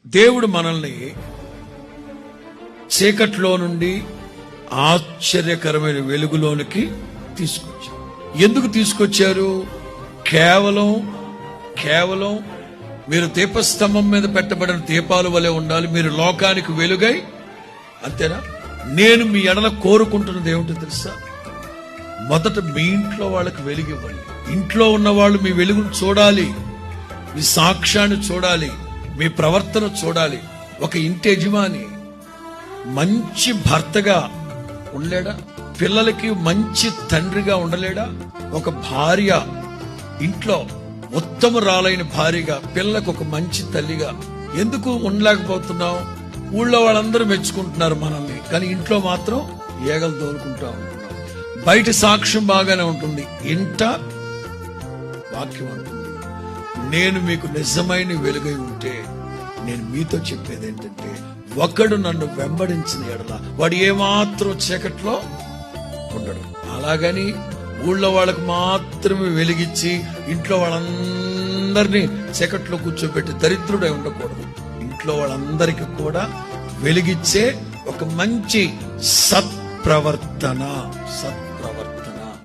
దేవుడు మనల్ని చీకట్లో నుండి ఆశ్చర్యకరమైన వెలుగులోనికి తీసుకొచ్చారు. ఎందుకు తీసుకొచ్చారు? కేవలం మీరు దీపస్తంభం మీద పెట్టబడిన దీపాల వలె ఉండాలి, మీరు లోకానికి వెలుగై, అంతేనా? నేను మీ ఎడల కోరుకుంటున్నది ఏమిటో తెలుసా? మొదట మీ ఇంట్లో వాళ్ళకి వెలుగివ్వండి. ఇంట్లో ఉన్న వాళ్ళు మీ వెలుగును చూడాలి, మీ సాక్ష్యాన్ని చూడాలి, మీ ప్రవర్తన చూడాలి. ఒక ఇంటి యజమాని మంచి భర్తగా ఉండలేడా? పిల్లలకి మంచి తండ్రిగా ఉండలేడా? ఒక భార్య ఇంట్లో ఉత్తమరాలైన భార్యగా, పిల్లలకు ఒక మంచి తల్లిగా ఎందుకు ఉండలేకపోతున్నాం? ఊళ్ళో వాళ్ళందరూ మెచ్చుకుంటున్నారు మనల్ని, కానీ ఇంట్లో మాత్రం ఏగలు తోలుకుంటా ఉంటున్నాం. బయట సాక్ష్యం బాగానే ఉంటుంది, ఇంట వాక్యం ఉంటుంది. నేను మీకు నిజమైన వెలుగై ఉంటే నేను మీతో చెప్పేది ఏంటంటే, ఒకడు నన్ను వెంబడించిన ఎడల వాడు ఏమాత్రం చీకట్లో ఉండడు. అలాగని ఊళ్ళో వాళ్ళకు మాత్రమే వెలిగించి ఇంట్లో వాళ్ళందరినీ చీకట్లో కూర్చోబెట్టి దరిద్రుడై ఉండకూడదు. ఇంట్లో వాళ్ళందరికీ కూడా వెలిగించే ఒక మంచి సత్ప్రవర్తన